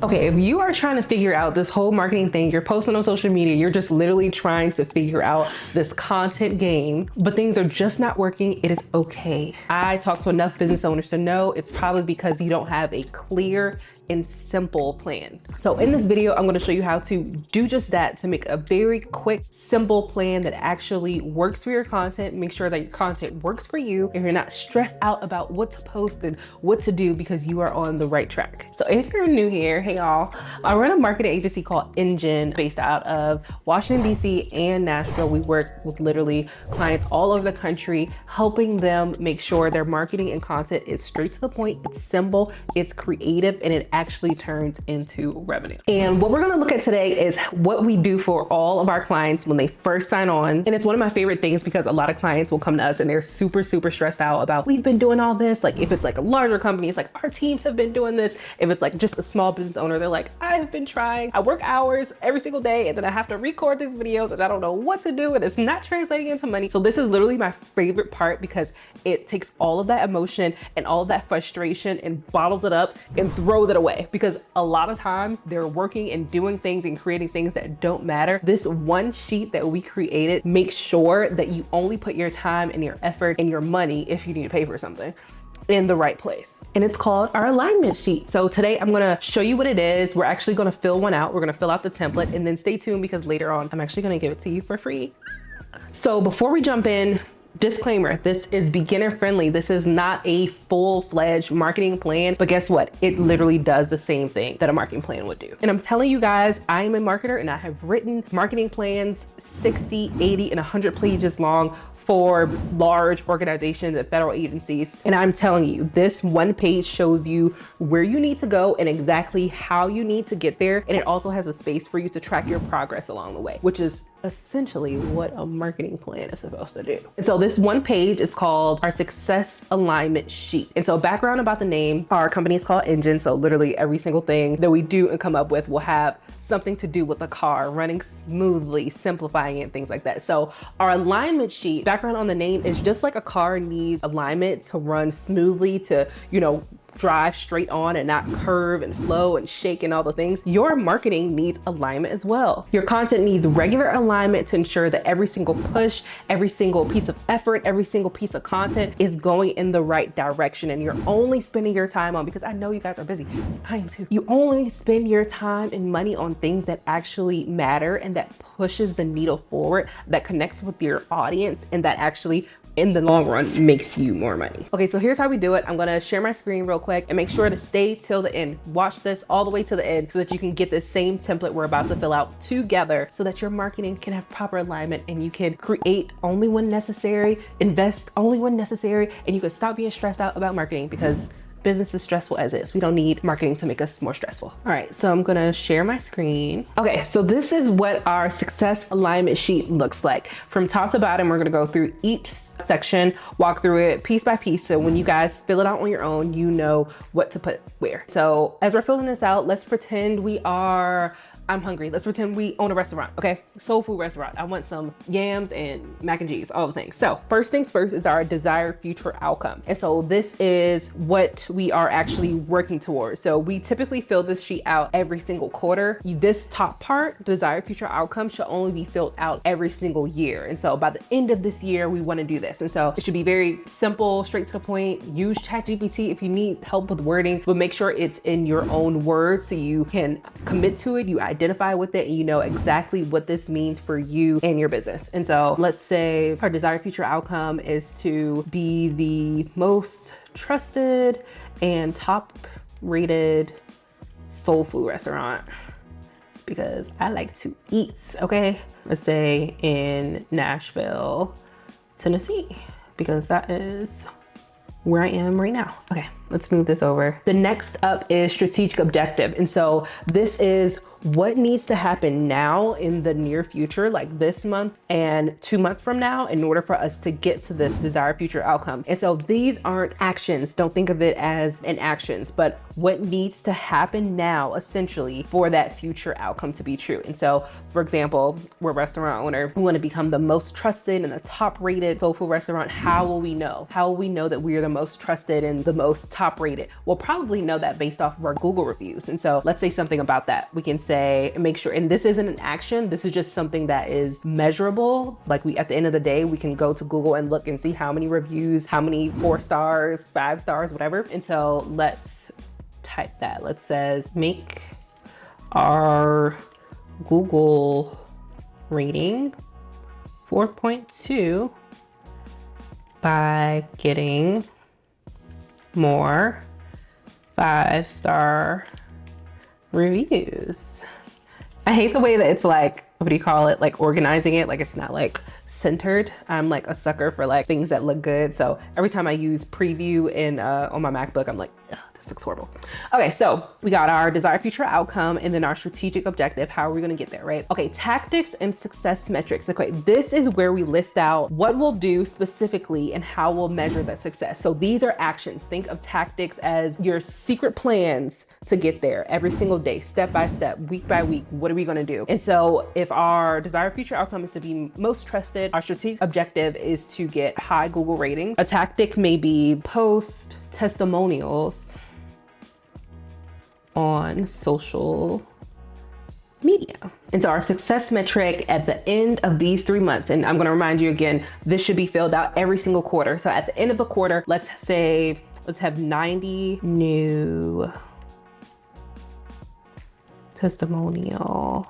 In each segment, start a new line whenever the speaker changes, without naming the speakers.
Okay, if you are trying to figure out this whole marketing thing, you're posting on social media, you're just literally trying to figure out this content game, but things are just not working, it is okay. I talk to enough business owners to know it's probably because you don't have a clear and simple plan. So in this video, I'm gonna show you how to do just that, to make a very quick, simple plan that actually works for your content, make sure that your content works for you, and you're not stressed out about what to post and what to do because you are on the right track. So if you're new here, hey y'all, I run a marketing agency called Engine based out of Washington, DC and Nashville. We work with literally clients all over the country, helping them make sure their marketing and content is straight to the point, it's simple, it's creative, and it actually turns into revenue. And what we're gonna look at today is what we do for all of our clients when they first sign on. And it's one of my favorite things because a lot of clients will come to us and they're super stressed out about, we've been doing all this. Like if it's like a larger company, it's like our teams have been doing this. If it's like just a small business owner, they're like, I've been trying. I work hours every single day and then I have to record these videos and I don't know what to do and it's not translating into money. So this is literally my favorite part because it takes all of that emotion and all of that frustration and bottles it up and throws it away. Because a lot of times they're working and doing things and creating things that don't matter. This one sheet that we created makes sure that you only put your time and your effort and your money, if you need to pay for something, in the right place. And it's called our alignment sheet. So today I'm gonna show you what it is. We're actually gonna fill one out. We're gonna fill out the template and then stay tuned because later on, I'm actually gonna give it to you for free. So before we jump in, disclaimer, this is beginner friendly. This is not a full-fledged marketing plan, but guess what? It literally does the same thing that a marketing plan would do. And I'm telling you guys, I am a marketer and I have written marketing plans 60, 80, and 100 pages long for large organizations and federal agencies. And I'm telling you, this one page shows you where you need to go and exactly how you need to get there. And it also has a space for you to track your progress along the way, which is essentially what a marketing plan is supposed to do. And so this one page is called our success alignment sheet. And so background about the name, our company is called Engine. So literally every single thing that we do and come up with will have something to do with the car running smoothly, simplifying it, things like that. So our alignment sheet, background on the name, is just like a car needs alignment to run smoothly, to, you know, drive straight on and not curve and flow and shake and all the things. Your marketing needs alignment as well. Your content needs regular alignment to ensure that every single push, every single piece of effort, every single piece of content is going in the right direction. And you're only spending your time on, because I know you guys are busy, I am too. You only spend your time and money on things that actually matter and that pushes the needle forward, that connects with your audience, and that actually in the long run makes you more money. Okay, so here's how we do it. I'm gonna share my screen real quick and make sure to stay till the end. Watch this all the way to the end so that you can get the same template we're about to fill out together, so that your marketing can have proper alignment and you can create only when necessary, invest only when necessary, and you can stop being stressed out about marketing because business is stressful as is. We don't need marketing to make us more stressful. All right, so I'm gonna share my screen. Okay, so this is what our success alignment sheet looks like. From top to bottom, we're gonna go through each section, walk through it piece by piece. So when you guys fill it out on your own, you know what to put where. So as we're filling this out, let's pretend I'm hungry. Let's pretend we own a restaurant, okay? Soul food restaurant. I want some yams and mac and cheese, all the things. So first things first is our desired future outcome. And so this is what we are actually working towards. So we typically fill this sheet out every single quarter. This top part, desired future outcome, should only be filled out every single year. And so by the end of this year, we wanna do this. And so it should be very simple, straight to the point. Use ChatGPT if you need help with wording, but make sure it's in your own words so you can commit to it. You identify with it and you know exactly what this means for you and your business. And so let's say our desired future outcome is to be the most trusted and top rated soul food restaurant because I like to eat, okay? Let's say in Nashville, Tennessee, because that is where I am right now. Okay, let's move this over. The next up is strategic objective. And so this is what needs to happen now in the near future, like this month and 2 months from now, in order for us to get to this desired future outcome. And so these aren't actions. Don't think of it as an actions, but what needs to happen now essentially for that future outcome to be true. And so, for example, we're a restaurant owner. We want to become the most trusted and the top rated soul food restaurant. How will we know? How will we know that we are the most trusted and the most top rated? We'll probably know that based off of our Google reviews. And so let's say something about that. We can say, make sure, and this isn't an action, this is just something that is measurable. Like at the end of the day, we can go to Google and look and see how many reviews, how many 4 stars, 5 stars, whatever. And so let's type that. Let's says, make our Google rating 4.2 by getting more 5-star reviews. I hate the way that it's like, what do you call it? Like organizing it, like it's not like centered. I'm like a sucker for like things that look good. So every time I use preview in on my MacBook, I'm like, ugh, this looks horrible. Okay, so we got our desired future outcome and then our strategic objective. How are we gonna get there, right? Okay, tactics and success metrics. Okay, this is where we list out what we'll do specifically and how we'll measure that success. So these are actions. Think of tactics as your secret plans to get there every single day, step by step, week by week. What are we gonna do? And so if our desired future outcome is to be most trusted, our strategic objective is to get high Google ratings. A tactic may be post testimonials on social media. And so our success metric at the end of these 3 months, and I'm gonna remind you again, this should be filled out every single quarter. So at the end of the quarter, let's have 90 new testimonial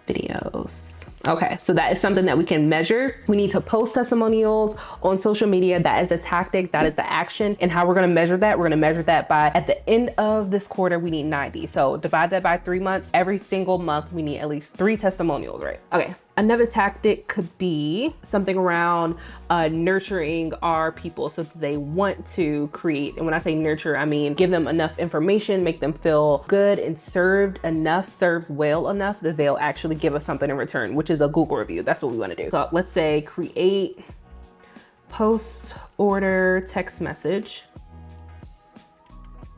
videos. Okay, so that is something that we can measure. We need to post testimonials on social media. That is the tactic, that is the action. And how we're gonna measure that, we're gonna measure that by, at the end of this quarter, we need 90. So divide that by 3 months. Every single month, we need at least 3 testimonials, right? Okay. Another tactic could be something around nurturing our people so that they want to create. And when I say nurture, I mean give them enough information, make them feel good and served well enough that they'll actually give us something in return, which is a Google review. That's what we want to do. So let's say create post order text message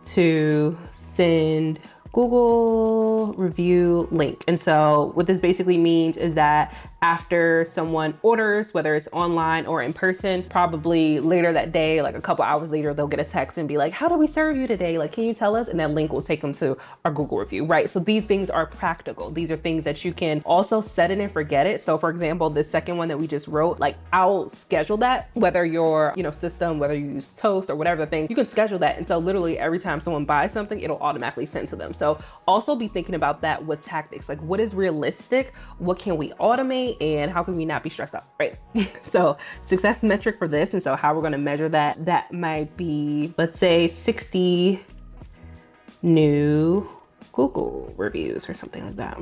to send Google review link. And so what this basically means is that after someone orders, whether it's online or in person, probably later that day, like a couple hours later, they'll get a text and be like, how do we serve you today? Like, can you tell us? And that link will take them to our Google review, right? So these things are practical. These are things that you can also set it and forget it. So for example, this second one that we just wrote, like I'll schedule that, whether your, system, whether you use Toast or whatever the thing, you can schedule that. And so literally every time someone buys something, it'll automatically send to them. So also be thinking about that with tactics, like what is realistic? What can we automate? And how can we not be stressed out, right? So success metric for this, and so how we're going to measure that might be, let's say 60 new Google reviews or something like that.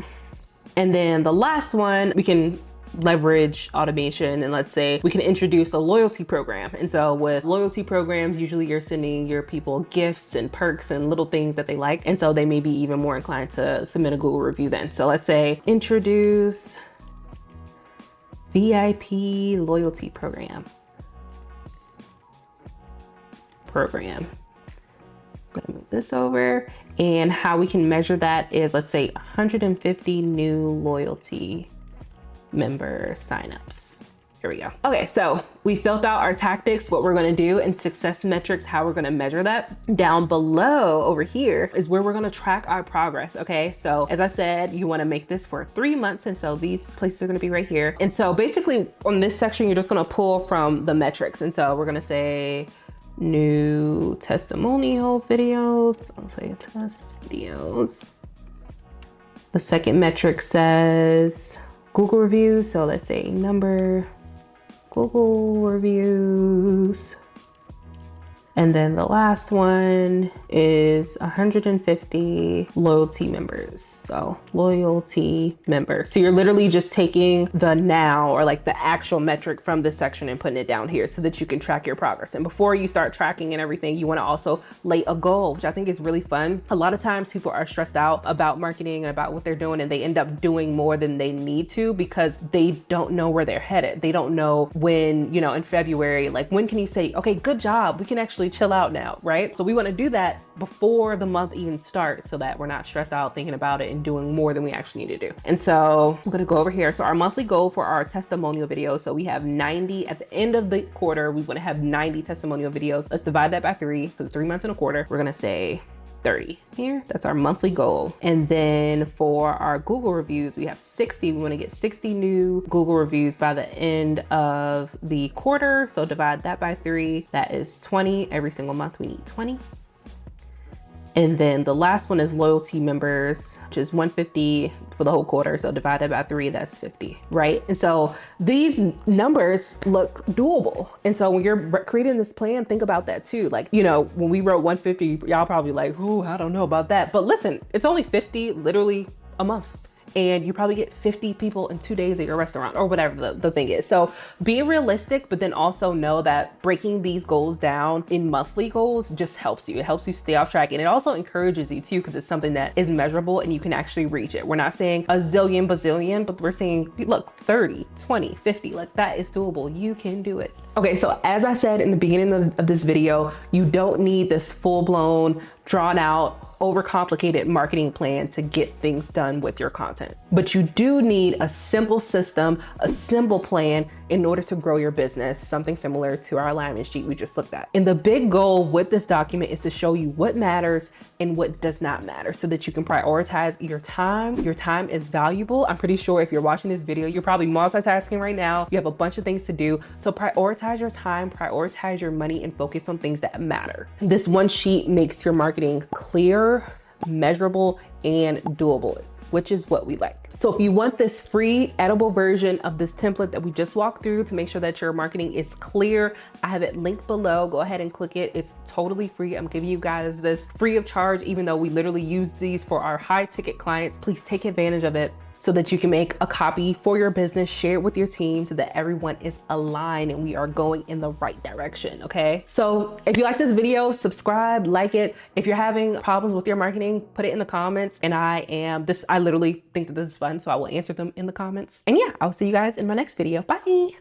And then the last one, we can leverage automation, and let's say we can introduce a loyalty program. And so with loyalty programs, usually you're sending your people gifts and perks and little things that they like. And so they may be even more inclined to submit a Google review then. So let's say introduce VIP loyalty program. I'm gonna move this over. And how we can measure that is, let's say 150 new loyalty member signups. Here we go. Okay, so we filled out our tactics, what we're gonna do, and success metrics, how we're gonna measure that. Down below over here is where we're gonna track our progress, okay? So as I said, you wanna make this for 3 months, and so these places are gonna be right here. And so basically on this section, you're just gonna pull from the metrics. And so we're gonna say new testimonial videos. I'll say test videos. The second metric says Google reviews. So let's say number Google reviews. And then the last one is 150 loyalty members. So loyalty members. So you're literally just taking the now, or like the actual metric from this section, and putting it down here so that you can track your progress. And before you start tracking and everything, you want to also lay a goal, which I think is really fun. A lot of times people are stressed out about marketing and about what they're doing, and they end up doing more than they need to because they don't know where they're headed. They don't know when, you know, in February, like when can you say, okay, good job, we can actually chill out now, right? So we want to do that before the month even starts so that we're not stressed out thinking about it and doing more than we actually need to do. And so I'm going to go over here. So our monthly goal for our testimonial videos, so we have 90 at the end of the quarter. We want to have 90 testimonial videos. Let's divide that by 3 because it's 3 months in a quarter. We're going to say 30 here. That's our monthly goal. And then for our Google reviews, we have 60. We want to get 60 new Google reviews by the end of the quarter. So divide that by 3. That is 20. Every single month we need 20. And then the last one is loyalty members, which is 150 for the whole quarter. So divide that by 3, that's 50, right? And so these numbers look doable. And so when you're creating this plan, think about that too. Like, you know, when we wrote 150, y'all probably like, oh, I don't know about that. But listen, it's only 50 literally a month. And you probably get 50 people in 2 days at your restaurant or whatever the thing is. So be realistic, but then also know that breaking these goals down in monthly goals just helps you. It helps you stay off track. And it also encourages you too, because it's something that is measurable and you can actually reach it. We're not saying a zillion, bazillion, but we're saying, look, 30, 20, 50, like that is doable. You can do it. Okay, so as I said in the beginning of this video, you don't need this full-blown, drawn out, overcomplicated marketing plan to get things done with your content. But you do need a simple system, a simple plan in order to grow your business, something similar to our alignment sheet we just looked at. And the big goal with this document is to show you what matters and what does not matter so that you can prioritize your time. Your time is valuable. I'm pretty sure if you're watching this video, you're probably multitasking right now. You have a bunch of things to do. So prioritize your time, prioritize your money, and focus on things that matter. This one sheet makes your marketing clear, measurable, and doable, which is what we like. So if you want this free editable version of this template that we just walked through to make sure that your marketing is clear, I have it linked below. Go ahead and click it. It's totally free. I'm giving you guys this free of charge, even though we literally use these for our high ticket clients. Please take advantage of it so that you can make a copy for your business, share it with your team so that everyone is aligned and we are going in the right direction, okay? So if you like this video, subscribe, like it. If you're having problems with your marketing, put it in the comments. And I literally think that this is fun, so I will answer them in the comments. And yeah, I'll see you guys in my next video. Bye.